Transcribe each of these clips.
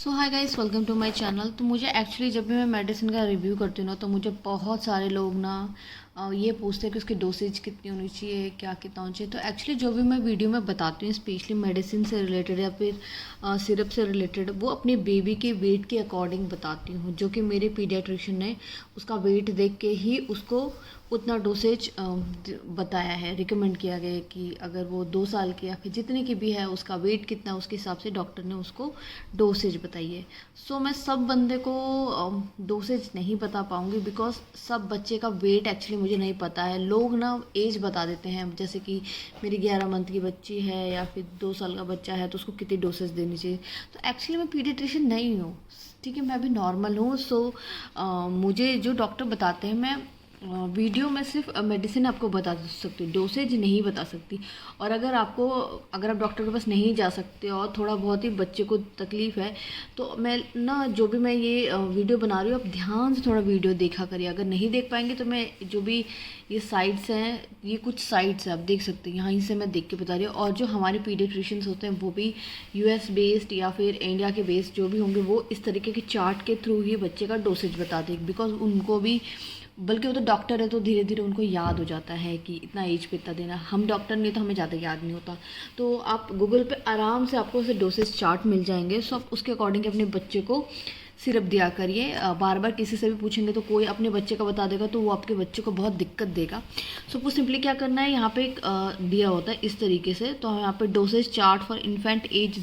So hi guys, welcome to my channel. तो मुझे actually जब भी मैं मेडिसिन का रिव्यू करती हूँ ना, तो मुझे बहुत सारे लोग ना ये पूछते हैं कि उसकी डोसेज कितनी होनी चाहिए, क्या कितना होना चाहिए। तो एक्चुअली जो भी मैं वीडियो में बताती हूँ, स्पेशली मेडिसिन से रिलेटेड या फिर सिरप से रिलेटेड, वो अपने बेबी के वेट के अकॉर्डिंग बताती हूँ। जो कि मेरे पीडियाट्रिशियन ने उसका वेट देख के ही उसको उतना डोसेज बताया है, रिकमेंड किया गया है कि अगर वो 2 साल की या फिर जितने की भी है, उसका वेट कितना, उसके हिसाब से डॉक्टर ने उसको डोसेज बताई है। सो मैं सब बंदे को डोसेज नहीं बता पाऊँगी, बिकॉज सब बच्चे का वेट एक्चुअली मुझे नहीं पता है। लोग ना एज बता देते हैं, जैसे कि मेरी 11 मंथ की बच्ची है या फिर 2 साल का बच्चा है, तो उसको कितनी डोसेज देनी चाहिए। तो एक्चुअली मैं पीडियाट्रिशियन नहीं हूँ, ठीक है, मैं अभी नॉर्मल हूँ। सो मुझे जो डॉक्टर बताते हैं, मैं वीडियो में सिर्फ मेडिसिन आपको बता सकती हूँ, डोसेज नहीं बता सकती। और अगर आप डॉक्टर के पास नहीं जा सकते और थोड़ा बहुत ही बच्चे को तकलीफ़ है, तो मैं ना जो भी मैं ये वीडियो बना रही हूँ, आप ध्यान से थोड़ा वीडियो देखा करिए। अगर नहीं देख पाएंगे तो मैं जो भी ये साइट्स हैं, ये कुछ साइट्स हैं, आप देख सकते हैं, यहाँ से मैं देख के बता रही हूँ। और जो हमारे पीडियाट्रिशियंस होते हैं, वो भी यूएस बेस्ड या फिर इंडिया के बेस्ड जो भी होंगे, वो इस तरीके के चार्ट के थ्रू ही बच्चे का डोसेज बताते हैं। बिकॉज उनको भी, बल्कि वो तो डॉक्टर है, तो धीरे धीरे उनको याद हो जाता है कि इतना एज पे इतना देना। हम डॉक्टर नहीं, तो हमें ज़्यादा याद नहीं होता। तो आप गूगल पे आराम से आपको उसे डोसेज चार्ट मिल जाएंगे। सो आप उसके अकॉर्डिंग अपने बच्चे को सिरप दिया करिए। बार बार किसी से भी पूछेंगे तो कोई अपने बच्चे का बता देगा, तो वो आपके बच्चे को बहुत दिक्कत देगा। सो आपको सिंपली क्या करना है, यहाँ पे एक दिया होता है इस तरीके से। तो यहाँ पे dosage chart for infant age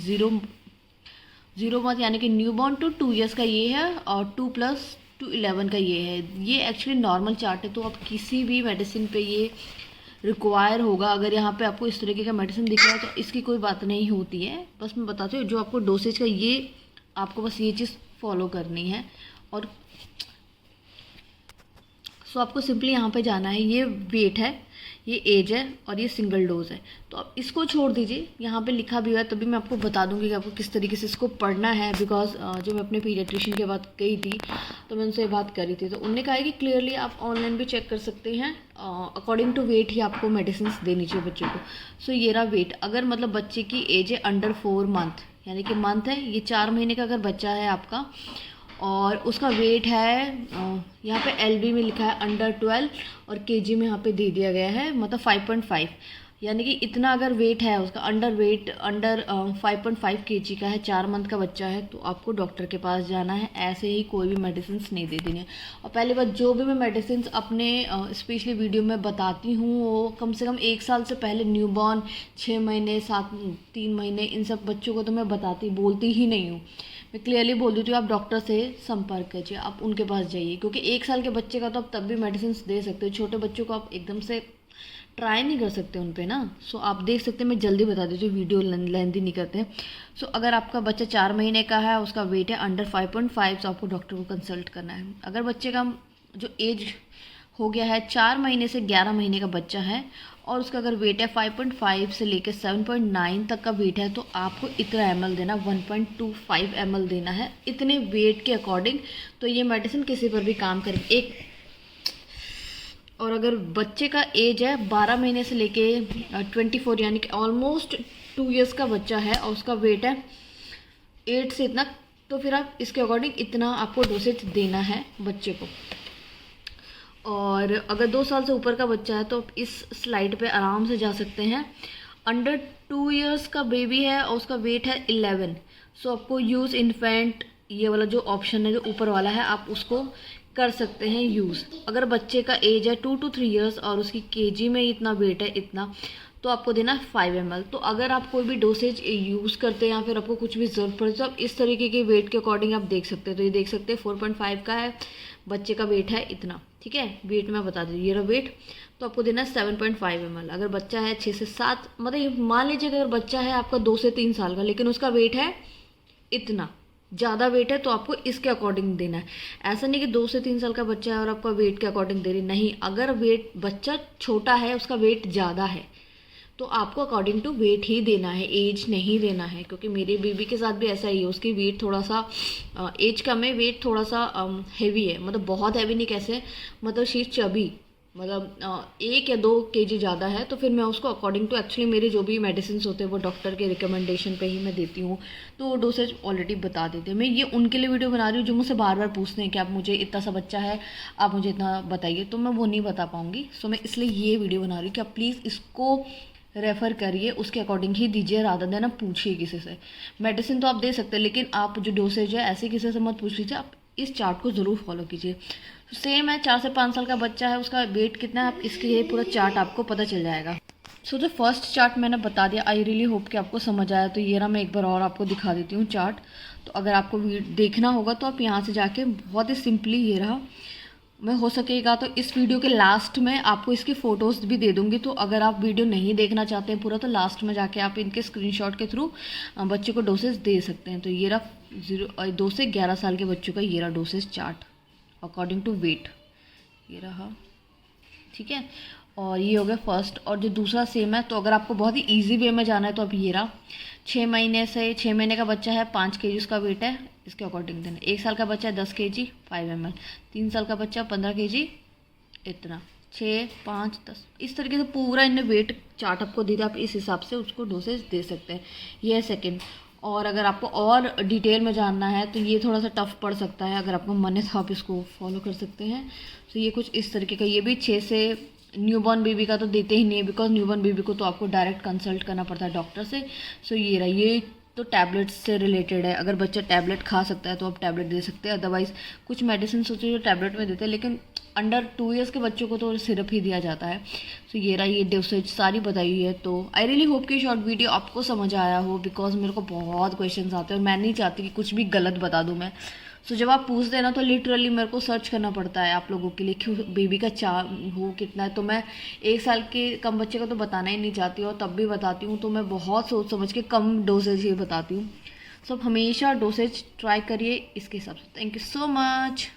0 month यानी कि न्यू बॉर्न टू 2 ईयर्स का ये है, और 2+2 11 का ये है। ये एक्चुअली नॉर्मल चार्ट है, तो आप किसी भी मेडिसिन पे ये रिक्वायर होगा। अगर यहाँ पे आपको इस तरीके का मेडिसिन दिख रहा है, तो इसकी कोई बात नहीं होती है। बस मैं बताती हूँ, जो आपको डोसेज का ये, आपको बस ये चीज़ फॉलो करनी है। और सो आपको सिंपली यहाँ पे जाना है, ये वेट है, ये एज है, और ये सिंगल डोज है। तो आप इसको छोड़ दीजिए, यहाँ पे लिखा भी हुआ है, तभी मैं आपको बता दूंगी कि आपको किस तरीके से इसको पढ़ना है। बिकॉज जो मैं अपने पीडियाट्रिशियन के बात कही थी, तो मैं उनसे बात करी थी, तो उनने कहा है कि क्लियरली आप ऑनलाइन भी चेक कर सकते हैं, अकॉर्डिंग टू वेट ही आपको मेडिसिन देनी चाहिए बच्चे को। सो ये रहा वेट। अगर मतलब बच्चे की एज है अंडर 4 मंथ, यानी कि मंथ है, ये 4 महीने का अगर बच्चा है आपका, और उसका वेट है, यहाँ पे एलबी में लिखा है अंडर 12, और केजी में यहाँ पे दे दिया गया है, मतलब 5.5, यानी कि इतना अगर वेट है उसका, अंडर 5.5 केजी का है, 4 मंथ का बच्चा है, तो आपको डॉक्टर के पास जाना है। ऐसे ही कोई भी मेडिसिन नहीं दे देनी है। और पहली बात, जो भी मैं मेडिसिन अपने स्पेशली वीडियो में बताती हूँ, वो कम से कम 1 साल से पहले, न्यूबॉर्न 6 महीने 3 महीने, इन सब बच्चों को तो मैं बोलती ही नहीं हूँ। मैं क्लियरली बोल देती हूँ, आप डॉक्टर से संपर्क कीजिए, आप उनके पास जाइए। क्योंकि 1 साल के बच्चे का तो आप तब भी मेडिसिन दे सकते हो, छोटे बच्चों को आप एकदम से ट्राई नहीं कर सकते उन पे ना। सो आप देख सकते हैं, मैं जल्दी बता देती हूँ, वीडियो लेंथी नहीं करते हैं। सो अगर आपका बच्चा 4 महीने का है, उसका वेट है अंडर 5.5, तो आपको डॉक्टर को कंसल्ट करना है। अगर बच्चे का जो एज हो गया है, 4 महीने से 11 महीने का बच्चा है, और उसका अगर वेट है 5.5 से लेकर 7.9 तक का वेट है, तो आपको इतना ml देना, 1.25 ml देना है, इतने वेट के अकॉर्डिंग। तो ये मेडिसिन किसी पर भी काम करेगी। और अगर बच्चे का एज है 12 महीने से लेके 24, यानी कि ऑलमोस्ट 2 ईयर्स का बच्चा है, और उसका वेट है 8 से इतना, तो फिर आप इसके अकॉर्डिंग इतना आपको डोसेज देना है बच्चे को। और अगर 2 साल से ऊपर का बच्चा है, तो आप इस स्लाइड पे आराम से जा सकते हैं। अंडर 2 ईयर्स का बेबी है और उसका वेट है 11, सो आपको यूज़ इन्फेंट, ये वाला जो ऑप्शन है जो ऊपर वाला है, आप उसको कर सकते हैं यूज़। अगर बच्चे का एज है 2 to 3 ईयर्स और उसकी केजी में इतना वेट है, इतना, तो आपको देना है 5 ml। तो अगर आप कोई भी डोसेज यूज़ करते हैं या फिर आपको कुछ भी ज़रूरत पड़े, तो आप इस तरीके के वेट के अकॉर्डिंग आप देख सकते हैं। तो ये देख सकते हैं 4.5 का है, बच्चे का वेट है इतना, ठीक है। वेट मैं बता दी, ये रहा वेट। तो आपको देना है 7.5 ml। अगर बच्चा है 6 से 7, मतलब मान लीजिए अगर बच्चा है आपका 2 से 3 साल का, लेकिन उसका वेट है इतना, ज़्यादा वेट है, तो आपको इसके अकॉर्डिंग देना है। ऐसा नहीं कि 2 से 3 साल का बच्चा है और आपका वेट के अकॉर्डिंग दे रही, नहीं। अगर वेट बच्चा छोटा है, उसका वेट ज़्यादा है, तो आपको अकॉर्डिंग टू वेट ही देना है, एज नहीं देना है। क्योंकि मेरे बेबी के साथ भी ऐसा ही है, उसकी वेट थोड़ा सा, एज कम है, वेट थोड़ा सा हेवी है, मतलब बहुत हैवी नहीं, कैसे, मतलब शी इज चबी, मतलब 1 या 2 kg ज़्यादा है तो फिर मैं उसको अकॉर्डिंग टू एक्चुअली मेरे जो भी मेडिसिन होते हैं वो डॉक्टर के रिकमेंडेशन पे ही मैं देती हूँ, तो वो डोसेज ऑलरेडी बता देते हैं। मैं ये उनके लिए वीडियो बना रही हूँ जो मुझसे बार बार पूछते हैं कि आप मुझे इतना सा बच्चा है, आप मुझे इतना बताइए, तो मैं वो नहीं बता पाऊँगी। सो मैं इसलिए ये वीडियो बना रही हूँ कि आप प्लीज़ इसको रेफ़र करिए, उसके अकॉर्डिंग ही दीजिए, रादर देन आप पूछिए किसी से। मेडिसिन तो आप दे सकते हैं लेकिन आप जो डोसेज है ऐसे किसी से मत पूछ लीजिए, आप इस चार्ट को ज़रूर फॉलो कीजिए। सेम है, 4 से 5 साल का बच्चा है, उसका वेट कितना है, आप इसके ये पूरा चार्ट आपको पता चल जाएगा। सो जो फर्स्ट चार्ट मैंने बता दिया, आई रियली होप कि आपको समझ आया। तो ये रहा, मैं एक बार और आपको दिखा देती हूँ चार्ट। तो अगर आपको देखना होगा तो आप यहाँ से जाके बहुत ही सिंपली, ये रहा, मैं हो सकेगा तो इस वीडियो के लास्ट में आपको इसकी फ़ोटोज़ भी दे दूँगी। तो अगर आप वीडियो नहीं देखना चाहते हैं पूरा, तो लास्ट में जाके आप इनके स्क्रीनशॉट के थ्रू बच्चे को डोसेज दे सकते हैं। तो ये रहा 2 से 11 साल के बच्चों का ये रहा dosage chart according to weight, ये रहा, ठीक है। और ये हो गया फर्स्ट। और जो दूसरा सेम है, तो अगर आपको बहुत ही इजी वे में जाना है तो अब ये रहा, 6 महीने का बच्चा है, 5 kg उसका वेट है, इसके अकॉर्डिंग देना। 1 साल का बच्चा है 10 kg 5 ml, 3 साल का बच्चा 15 kg इतना, 6, 5, 10, इस तरीके से पूरा इनने वेट चार्ट आपको दे दिया। आप इस हिसाब से उसको डोसेज दे सकते हैं। ये है सेकेंड। और अगर आपको और डिटेल में जानना है तो ये थोड़ा सा टफ पड़ सकता है, अगर आपको मन है तो आप इसको फॉलो कर सकते हैं। तो ये कुछ इस तरीके का, ये भी 6 से, न्यूबॉर्न बेबी का तो देते ही नहीं है, बिकॉज न्यूबॉर्न बेबी को तो आपको डायरेक्ट कंसल्ट करना पड़ता है डॉक्टर से। सो ये रहा, ये तो टैबलेट्स से रिलेटेड है। अगर बच्चा टैबलेट खा सकता है तो आप टैबलेट दे सकते हैं, अदरवाइज कुछ मेडिसिन होती है जो टैबलेट में देते हैं, लेकिन अंडर 2 ईयर्स के बच्चों को तो सिरप ही दिया जाता है। तो ये रहा, ये डोसेज सारी बताई हुई है। तो आई रियली होप कि शॉर्ट वीडियो आपको समझ आया हो, बिकॉज मेरे को बहुत क्वेश्चंस आते हैं और मैं नहीं चाहती कि कुछ भी गलत बता दूं मैं। सो जब आप पूछते हैं ना तो लिटरली मेरे को सर्च करना पड़ता है आप लोगों के लिए कि बेबी का हो कितना है। तो मैं 1 साल के कम बच्चे का तो बताना ही नहीं चाहती, और तब भी बताती हूँ तो मैं बहुत सोच समझ के कम डोसेज ही बताती हूँ। सो आप हमेशा डोसेज ट्राई करिए इसके हिसाब से। Thank you so much.